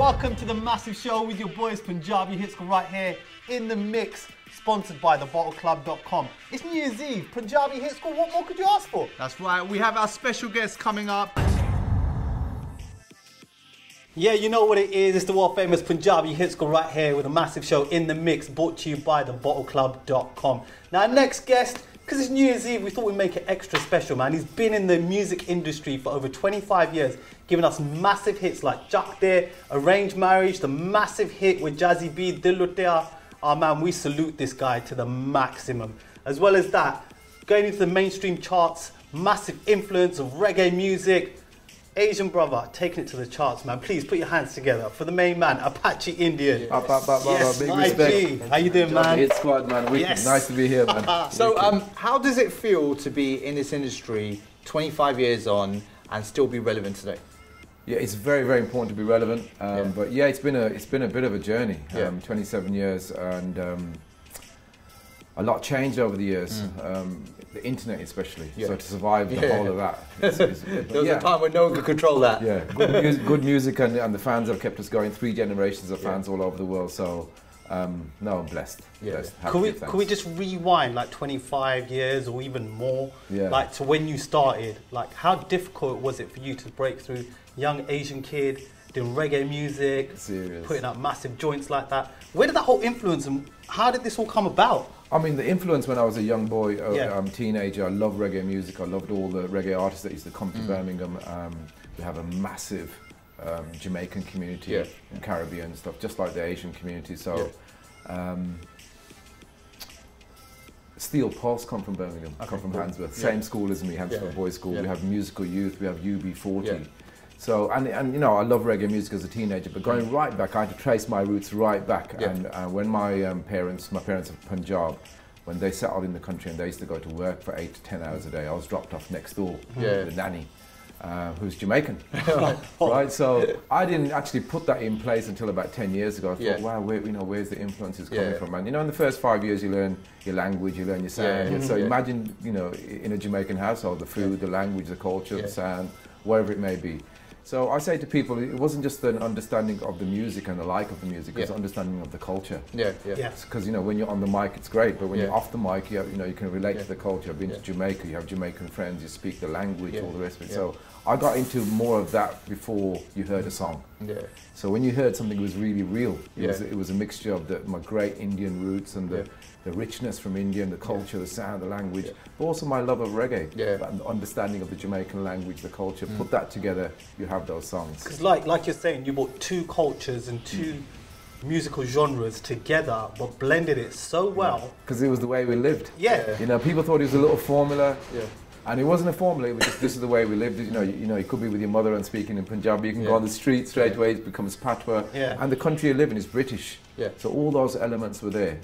Welcome to the massive show with your boys Panjabi Hits right here in the mix, sponsored by thebottleclub.com. It's New Year's Eve, Panjabi Hits. What more could you ask for? That's right, we have our special guest coming up. Yeah, you know what it is. It's the world famous Panjabi Hits right here with a massive show in the mix, brought to you by thebottleclub.com. Now, next guest, because it's New Year's Eve, we thought we'd make it extra special, man. He's been in the music industry for over 25 years, giving us massive hits like Jak De, Arranged Marriage, the massive hit with Jazzy B, Dil Lutea. Oh man, we salute this guy to the maximum. As well as that, going into the mainstream charts, massive influence of reggae music. Asian brother, taking it to the charts, man. Please put your hands together for the main man, Apache Indian. Yes, big my respect. G. How you doing, man? Hit squad, man. Wicked. Yes. Nice to be here, man. So, how does it feel to be in this industry 25 years on and still be relevant today? Yeah, it's very, very important to be relevant. But yeah, it's been a bit of a journey. 27 years, and a lot changed over the years. The internet, especially. So to survive the whole of that. There was a time when no one could control that. Yeah, good music, and the fans have kept us going. 3 generations of fans all over the world. So, no, I'm blessed. Blessed. Could we just rewind like 25 years or even more, like to when you started? Like, how difficult was it for you to break through? Young Asian kid doing reggae music, putting out massive joints like that. Where did that whole influence and how did this all come about? I mean, the influence when I was a young boy, teenager, I loved reggae music. I loved all the reggae artists that used to come to Birmingham. We have a massive Jamaican community and Caribbean and stuff, just like the Asian community. So, Steel Pulse come from Birmingham, come from Handsworth. Same school as me, Handsworth Boys School. We have Musical Youth, we have UB40. So, and you know, I love reggae music as a teenager, but going right back, I had to trace my roots right back. And when my parents of Punjab, when they settled in the country and they used to go to work for 8 to 10 hours a day, I was dropped off next door with a nanny who's Jamaican. Right? So I didn't actually put that in place until about 10 years ago. I thought, wow, where's the influences coming from? And you know, in the first 5 years, you learn your language, you learn your sound. So imagine, you know, in a Jamaican household, the food, the language, the culture, the sound, whatever it may be. So I say to people, it wasn't just an understanding of the music and the like of the music, it's understanding of the culture. Because you know, when you're on the mic, it's great, but when you're off the mic, you can relate to the culture. I've been to Jamaica, you have Jamaican friends, you speak the language, all the rest of it. So I got into more of that before you heard a song. So when you heard something that was really real, it was a mixture of my great Indian roots and the richness from India and the culture, the sound, the language, but also my love of reggae, and the understanding of the Jamaican language, the culture. Put that together, you have those songs. Because like you're saying, you brought 2 cultures and 2 musical genres together, but blended it so well. Because it was the way we lived. You know, people thought it was a little formula. And it wasn't a formula, it was just, this is the way we lived. You know, you could be with your mother and speaking in Punjabi, you can go on the street straight away, it becomes patois. And the country you live in is British. So all those elements were there.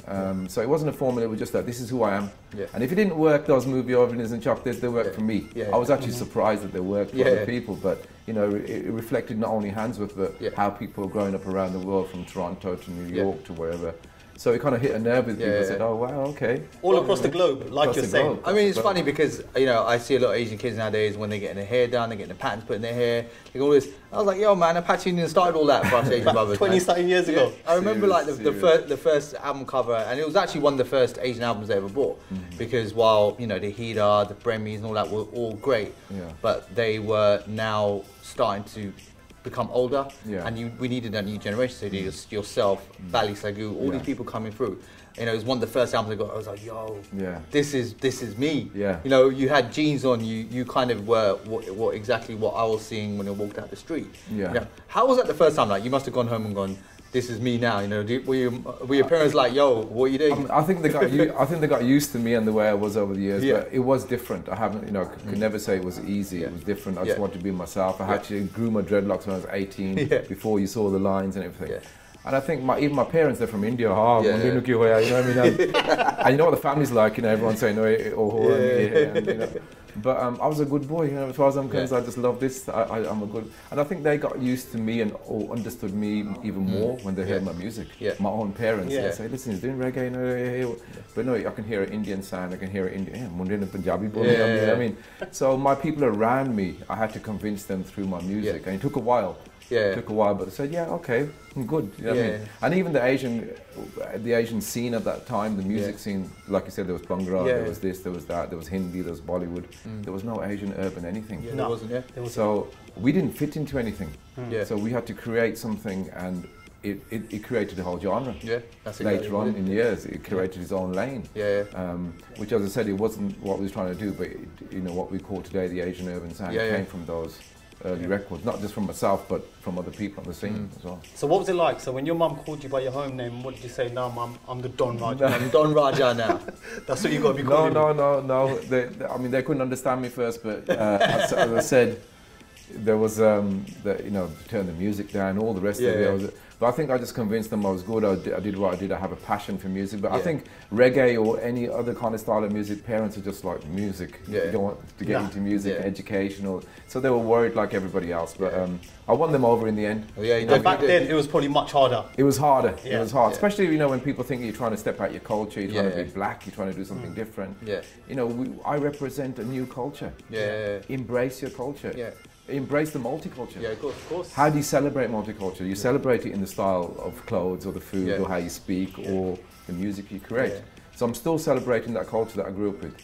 So it wasn't a formula, it was just that this is who I am. And if it didn't work, those movie openings and chocolates, they worked for me. I was actually surprised that they worked for other people, but you know, it reflected not only Handsworth, but how people are growing up around the world, from Toronto to New York to wherever. So it kind of hit a nerve with people. I said, oh wow, okay. All across the globe, like you're saying. I mean, it's funny because, you know, I see a lot of Asian kids nowadays, when they're getting their hair done, they're getting the patterns put in their hair, they go all this. I was like, yo man, Apache Indian started all that for us Asian brothers. 20-something years ago. I remember like the first album cover, and it was actually one of the first Asian albums they ever bought, because while, you know, the Hida, the Bremis and all that were all great, but they were now starting to become older, and we needed a new generation. So yourself, Bali Sagu, all these people coming through. You know, it was one of the first albums I got. I was like, yo, this is me. You know, you had jeans on. You kind of were exactly what I was seeing when I walked out the street. You know, how was that the first time? Like, you must have gone home and gone, this is me now. You know, were your parents like, yo, what are you doing? I think they got used to me and the way I was over the years. But it was different. I haven't, you know, could never say it was easy. It was different. I just wanted to be myself. I actually grew my dreadlocks when I was 18. Before you saw the lines and everything. And I think even my parents, they're from India. You know what I mean? And you know what the family's like. You know, everyone's saying, you know. But I was a good boy, you know, as far as I'm concerned. I just love this. I'm a good, and I think they got used to me and understood me even more when they heard my music. My own parents, they say, listen, he's doing reggae, but no, I can hear an Indian sound, I can hear an Indian, Punjabi boy, you know what I mean? So my people around me, I had to convince them through my music, and it took a while. Yeah. Took a while, but I said, yeah, okay, I'm good. You know what I mean? And even the Asian scene at that time, the music scene, like you said, there was Bhangra, there was this, there was that, there was Hindi, there was Bollywood. There was no Asian urban anything. Yeah, there wasn't, So we didn't fit into anything. So we had to create something, and it created a whole genre. Yeah, that's later on in the years, it created its own lane. Which, as I said, it wasn't what we was trying to do, but you know what we call today the Asian urban sound came from those early records, not just from myself, but from other people on the scene as well. So what was it like? So when your mum called you by your home name, what did you say? No, mum, I'm the Don Raja. I'm Don Raja now. That's what you got to be calling. No. I mean, they couldn't understand me first, but as I said, there was turn the music down, all the rest of it. But I think I just convinced them I was good. I did what I did. I have a passion for music. But I think reggae or any other kind of style of music, parents are just like music. You don't want to get into music, educational. So they were worried like everybody else. But I won them over in the end. And back then, it was probably much harder. It was harder. It was hard, especially when people think you're trying to step out your culture, you're trying to be black, you're trying to do something different. I represent a new culture. Embrace your culture. Embrace the multicultural. Yeah, of course. How do you celebrate multicultural? You celebrate it in the style of clothes or the food or how you speak or the music you create. So I'm still celebrating that culture that I grew up with.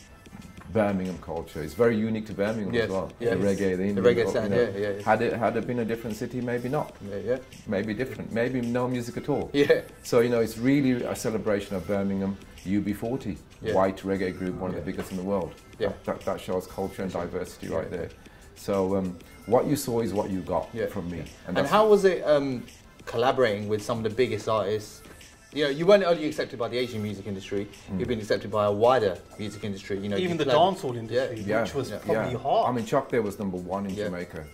Birmingham culture. It's very unique to Birmingham as well. The reggae, the Indian. The reggae sound, Had it been a different city, maybe not. Maybe different. Maybe no music at all. So, it's really a celebration of Birmingham. UB40, white reggae group, one of the biggest in the world. That shows culture and diversity right there. So what you saw is what you got from me. And how was it collaborating with some of the biggest artists? You weren't only accepted by the Asian music industry, you've been accepted by a wider music industry. Even the dancehall industry, which was probably hard. I mean, Chuck there was #1 in Jamaica.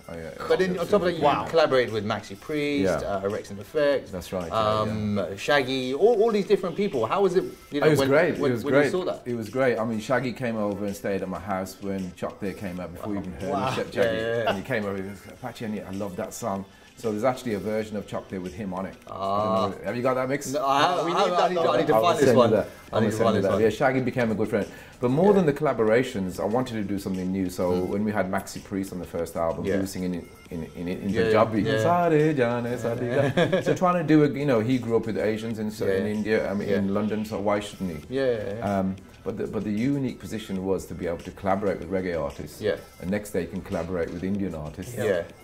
But then on top of that, you collaborated with Maxi Priest, Rex and Effect. That's right. Shaggy, all these different people. How was it? It was great. When you saw that? It was great. I mean, Shaggy came over and stayed at my house when Chuck there came out before you even heard him. Shaggy, and he came over. He was Apache Indian. I love that song. So there's actually a version of Chuck there with him on it. Have you got that mix? No, I need to find this one. I need to find this one. Yeah, Shaggy became a good friend. But more than the collaborations, I wanted to do something new. So when we had Maxi Priest on the first album, he was singing in Panjabi. So trying to do a, he grew up with Asians in India, in London, so why shouldn't he? But the unique position was to be able to collaborate with reggae artists. And next day you can collaborate with Indian artists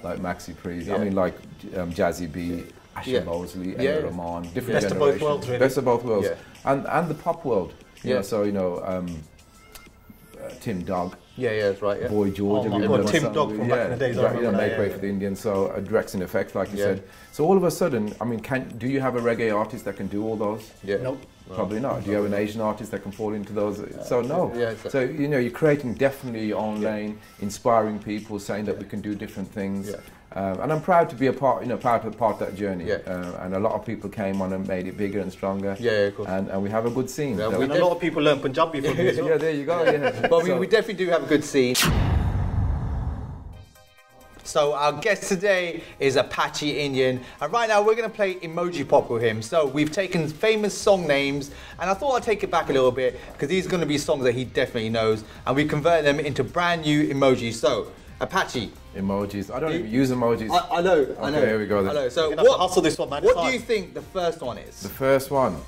like Maxi Priest. I mean, like Jazzy B, Asher Mosley, Ella Rahman, different generations. Best of both worlds, really. Best of both worlds. And the pop world. So Tim Dog. That's right. Boy George. Tim Dog from back in the days. Make way for the Indians. So Rex in Effect, like you said. So all of a sudden, I mean, do you have a reggae artist that can do all those? Nope. Probably not. Do you have an Asian artist that can fall into those? So no. So you're creating definitely your own lane, inspiring people, saying that we can do different things. And I'm proud to be a part of that journey. And a lot of people came on and made it bigger and stronger. Of course. And we have a good scene. And a lot of people learn Punjabi from you as well. There you go. But we definitely do have a good scene. So our guest today is Apache Indian, and right now we're going to play Emoji Pop with him. So we've taken famous song names, and I thought I'd take it back a little bit, because these are going to be songs that he definitely knows, and we converted them into brand new emojis. So, Apache. Emojis. I don't even use emojis. I know. Okay, here we go then. I know. So hustle this one, man. What do you think the first one is? The first one?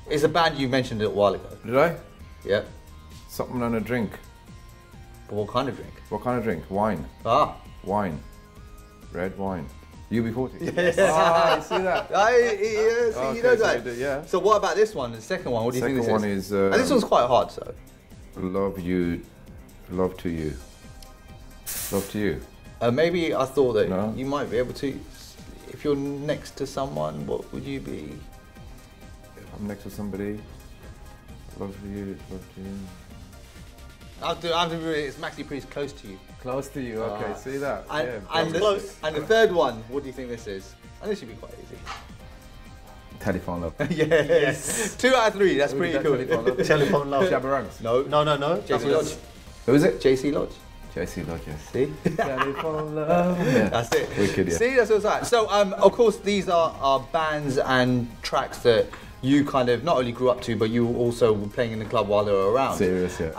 It's a band you mentioned a little while ago. Did I? Yeah. Something on a drink. But what kind of drink? What kind of drink? Wine. Wine. Red wine. UB40. Yes. You see that? You know that. So what about this one? The second one. What do you think this is? Second one is. And this one's quite hard, so. Love you. Love to you. Love to you. Maybe I thought that you might be able to. If you're next to someone, what would you be? If I'm next to somebody. Love you. Love to you. It's Maxi Priest close to you. Close to you, okay, see that? And the third one, what do you think this is? And this should be quite easy. Telephone Love. Yes. 2 out of 3, that's pretty cool. Telephone Love. Shabarangs. No. JC Lodge. Who is it? JC Lodge. JC Lodge, yes. See? Telephone Love. That's it. Wicked, See, that's what's like. So, of course, these are bands and tracks that you kind of not only grew up to, but you also were playing in the club while they were around. Serious, yeah.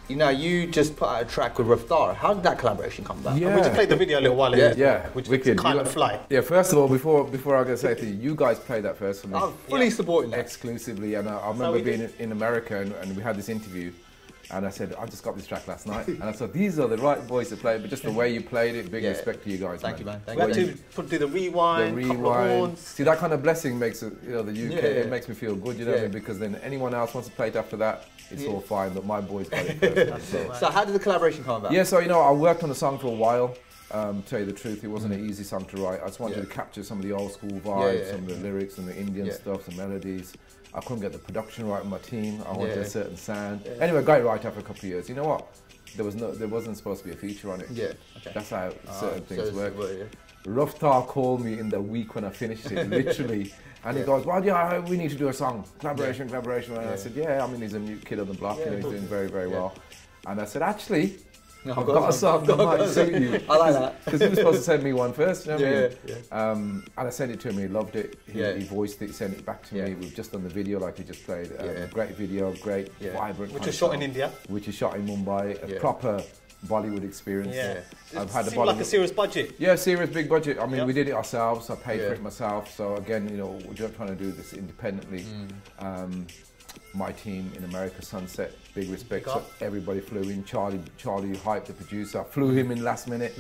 you know, you just put out a track with Rav Dee. How did that collaboration come about? We just played the video a little while ago. Yeah, which wicked. kind of fly. Yeah, first of all, before I go say to you, you guys played that first for me. I'm fully supporting that. Exclusively, and I remember being in America and we had this interview, and I said, I just got this track last night, and I thought, these are the right voice to play it, but just the way you played it, big respect to you guys, Thank you, man. We had to do the rewind, couple of horns. See, that kind of blessing makes it, you know, the UK, it makes me feel good, you know what I mean? Because then anyone else wants to play it after that, it's all fine, but my boys got it first. So how did the collaboration come about? Yeah, so, you know, I worked on the song for a while. Tell you the truth, it wasn't an easy song to write. I just wanted to capture some of the old school vibes, some of the lyrics and the Indian stuff, the melodies. I couldn't get the production right with my team. I wanted a certain sound. Anyway, got it right after a couple of years. You know what? There wasn't supposed to be a feature on it. Yeah, okay. That's how certain things work. Rav Dee called me in the week when I finished it, literally. And he goes, well, yeah, we need to do a song. Collaboration. And I said, yeah, I mean, he's a new kid on the block, and he's doing very, very well. And I said, actually, I've got a song that might suit you. I like that. Because he was supposed to send me one first, you know what I mean? And I sent it to him, he loved it. He voiced it, sent it back to me. We've just done the video like he just played. Great video, great, vibrant. Which was shot in India. Which is shot in Mumbai, a proper Bollywood experience. I've had like a serious budget. Yeah, serious big budget. I mean, we did it ourselves. I paid for it myself. So again, you know, we're just trying to do this independently. My team in America, Sunset, big respect. So everybody flew in. Charlie hyped, the producer, flew him in last minute.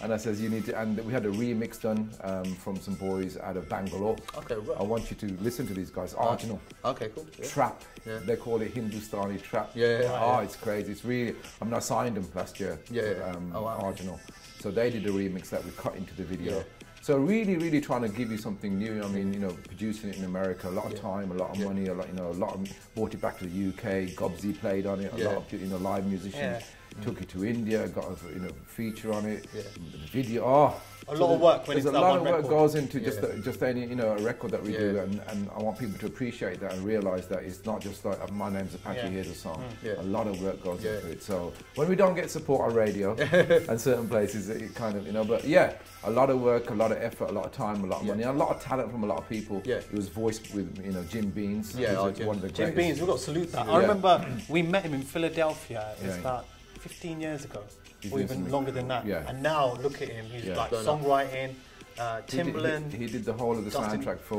And I says, you need to, and we had a remix done from some boys out of Bangalore. Okay, right. I want you to listen to these guys. Original. Okay, cool. Trap. They call it Hindustani trap. It's crazy. It's really, I mean, I signed them last year. Original. So they did a remix that we cut into the video. So really, really trying to give you something new. I mean, you know, producing it in America, a lot of time, a lot of money, a lot of, brought it back to the UK. Gobsy played on it. A lot of, you know, live musicians took it to India, got a, you know, feature on it. The video, a lot of work. There's a lot of work goes into just any, you know, a record that we do, and I want people to appreciate that and realise that it's not just like my name's Apache, here's a song. A lot of work goes into it. So when we don't get support on radio and certain places, it kind of, you know, but a lot of work, a lot of effort, a lot of time, a lot of money, and a lot of talent from a lot of people. It was voiced with, you know, Jim Beans. One of the Jim Beans, we've got to salute that. I remember we met him in Philadelphia. It's about 15 years ago, or even longer than that. And now look at him, he's like songwriting, Timbaland. He did the whole of the soundtrack for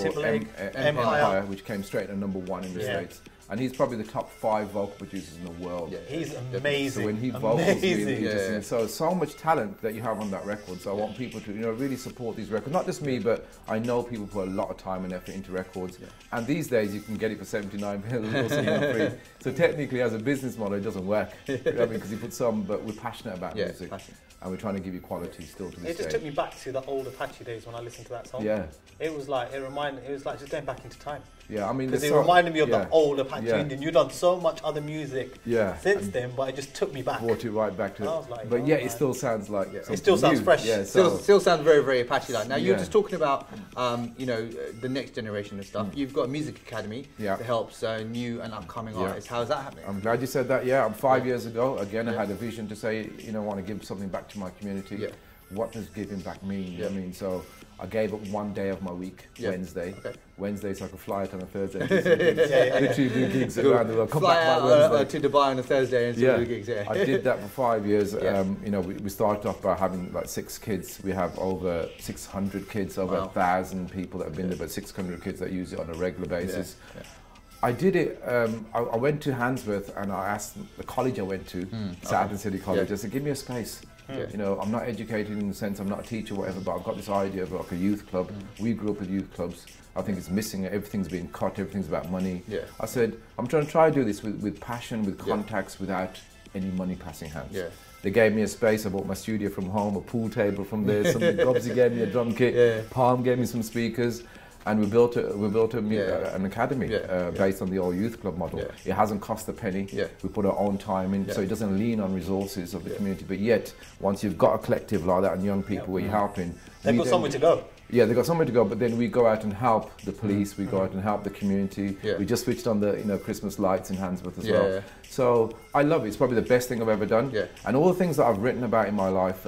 Empire, which came straight to #1 in the States. And he's probably the top 5 vocal producers in the world. He's amazing. So when he vocals, so much talent that you have on that record. So I want people to, you know, really support these records. Not just me, but I know people put a lot of time and effort into records. And these days you can get it for 79 pounds or something free. So technically, as a business model, it doesn't work. You know what I mean? Because you put some, but we're passionate about music. And we're trying to give you quality still to this day. It just took me back to the old Apache days when I listened to that song. It was like, it was like just going back into time. I mean, because it reminded me of the old Apache Indian. You've done so much other music since then, but it just took me back. Brought it right back to it. Like, but it still sounds like it still sounds fresh. Still sounds very, very Apache-like. Now, you're just talking about, you know, the next generation of stuff. You've got a music academy that helps new and upcoming artists. How's that happening? I'm glad you said that. I'm 5 years ago. Again, I had a vision to say, you know, I want to give something back to my community. What does giving back mean? You know what I mean? So I gave up one day of my week, Wednesday. Wednesday, so I could fly out on a Thursday. Literally do gigs around the world. Come back by Wednesday. To Dubai on a Thursday and do gigs. I did that for 5 years. You know, we started off by having like 6 kids. We have over 600 kids, over 1,000 people that have been there, but 600 kids that use it on a regular basis. I did it, I went to Handsworth and I asked the college I went to, Southern City College, I said, give me a space. You know, I'm not educated in the sense I'm not a teacher or whatever, but I've got this idea of like a youth club. We grew up with youth clubs. I think it's missing, everything's being cut, everything's about money. I said, I'm trying to do this with passion, with contacts, without any money passing hands. They gave me a space, I bought my studio from home, a pool table from there, Gobsy gave me a drum kit, Palm gave me some speakers. And we built an academy based on the old youth club model. It hasn't cost a penny. We put our own time in, so it doesn't lean on resources of the community. But yet, once you've got a collective like that and young people where you're helping, they've got somewhere to go. They've got somewhere to go. But then we go out and help the police. We go out and help the community. We just switched on the Christmas lights in Handsworth as well. So I love it. It's probably the best thing I've ever done. And all the things that I've written about in my life,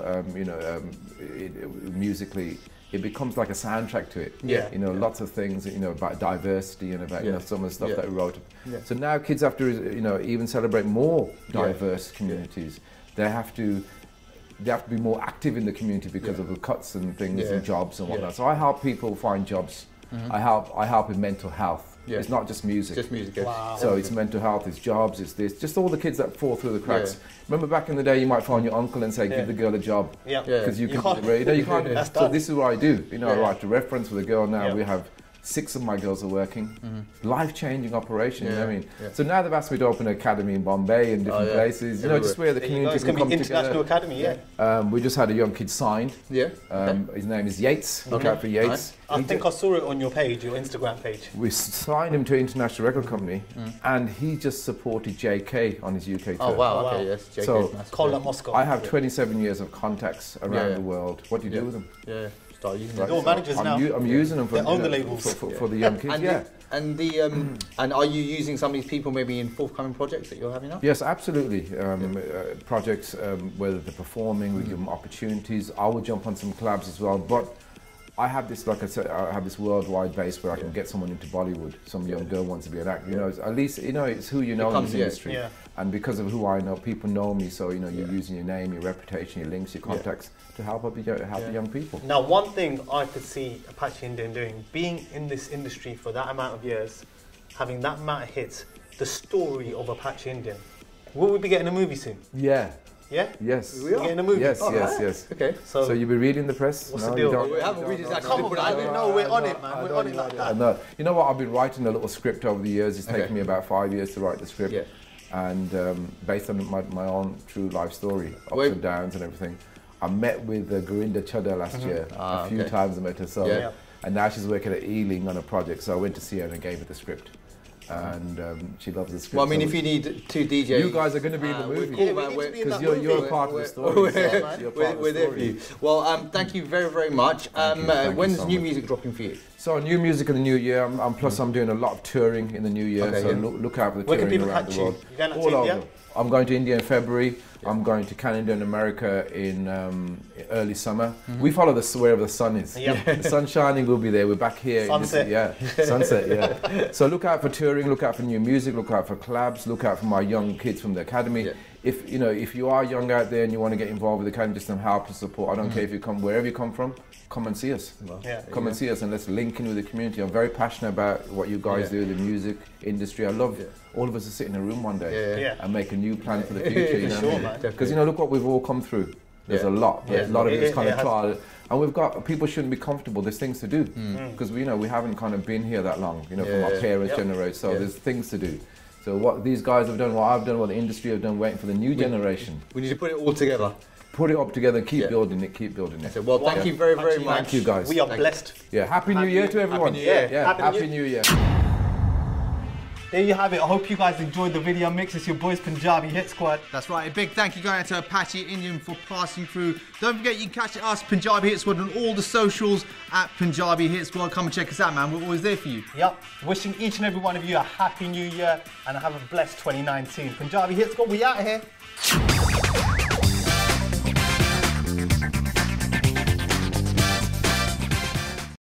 musically. it becomes like a soundtrack to it. Yeah. You know, lots of things, you know, about diversity and about, you know, some of the stuff that we wrote. Yeah. So now kids have to, you know, even celebrate more diverse communities. They have to be more active in the community because of the cuts and things and jobs and whatnot. So I help people find jobs. I help with mental health. It's not just music. Just music. Wow. So it's mental health, it's jobs, it's this, just all the kids that fall through the cracks. Remember back in the day, you might phone your uncle and say, give the girl a job. Because you can't. You can't. So this is what I do. You know, I write a reference with a girl now. We have 6 of my girls are working. Life-changing operation, you know what I mean? So now they've asked me to open an academy in Bombay and different places, you know, just where the community can come international together. academy, We just had a young kid signed. His name is Yates. Look out for Yates. I think I saw it on your page, your Instagram page. We signed him to an international record company, and he just supported JK on his UK tour. Oh wow, okay, yes. JK So, Call up Moscow. I have 27 years of contacts around the world. What do you do with them? Start using They're all managers now. I'm using them for, They own the labels. for the young kids. And are you using some of these people maybe in forthcoming projects that you're having up? Yes, absolutely. Projects, whether they're performing, we give them opportunities. I will jump on some collabs as well, but I have this, like I said, I have this worldwide base where I can get someone into Bollywood. Some young girl wants to be an actor. You know, at least, you know, it's who you know in this industry. And because of who I know, people know me. So, you know, you're using your name, your reputation, your links, your contacts to help the young people. Now, one thing I could see Apache Indian doing, being in this industry for that amount of years, having that amount of hits, the story of Apache Indian. Will we be getting a movie soon? Yeah. Yeah? Yes. We're getting a movie? Yes, yes. Okay. So you'll be reading the press? What's the deal? We haven't read it actually. Come on, man. No, we're on it, man. We're on it like that. No. You know what? I've been writing a little script over the years. It's taken me about 5 years to write the script. And based on my own true life story, ups and downs and everything. I met with Gorinda Chadha last year. A few times I met her. So, and now she's working at Ealing on a project. So I went to see her and gave her the script. And she loves the script. Well, I mean, if you need 2 DJs, you guys are going to be in the movie. Because you're part of the story. We're there for you. Well, thank you very, very much. When's new music dropping for you? So new music in the new year. I'm doing a lot of touring in the new year. So look out for the touring around the world. All over. I'm going to India in February. I'm going to Canada and America in early summer. We follow wherever the sun is. The sun's shining, we'll be there. We're back here. Sunset. Sunset, So look out for touring, look out for new music, look out for collabs, look out for my young kids from the academy. If you are young out there and you want to get involved with the academy, just some help and support. I don't care if you come wherever you come from. Come and see us. Come and see us and let's link in with the community. I'm very passionate about what you guys do, the music industry. I love all of us to sit in a room one day and make a new plan for the future. You know, because look what we've all come through. There's a lot. A lot of it is kind of trial. And we've got, people shouldn't be comfortable. There's things to do. Because we haven't kind of been here that long, from our parents' generation. So there's things to do. So what these guys have done, what I've done, what the industry have done, waiting for the new generation. We need to put it all together. Put it up together and keep building it, So, well, thank you very, very much. Thank you, guys. We are blessed. Happy New Year to everyone. Happy New Year. Happy New Year. There you have it. I hope you guys enjoyed the video mix. It's your boys Panjabi Hit Squad. That's right. A big thank you going out to Apache Indian for passing through. Don't forget you can catch us, Panjabi Hit Squad, on all the socials at Panjabi Hit Squad. Come and check us out, man. We're always there for you. Yep. Wishing each and every one of you a happy new year and have a blessed 2019. Panjabi Hit Squad, we out here.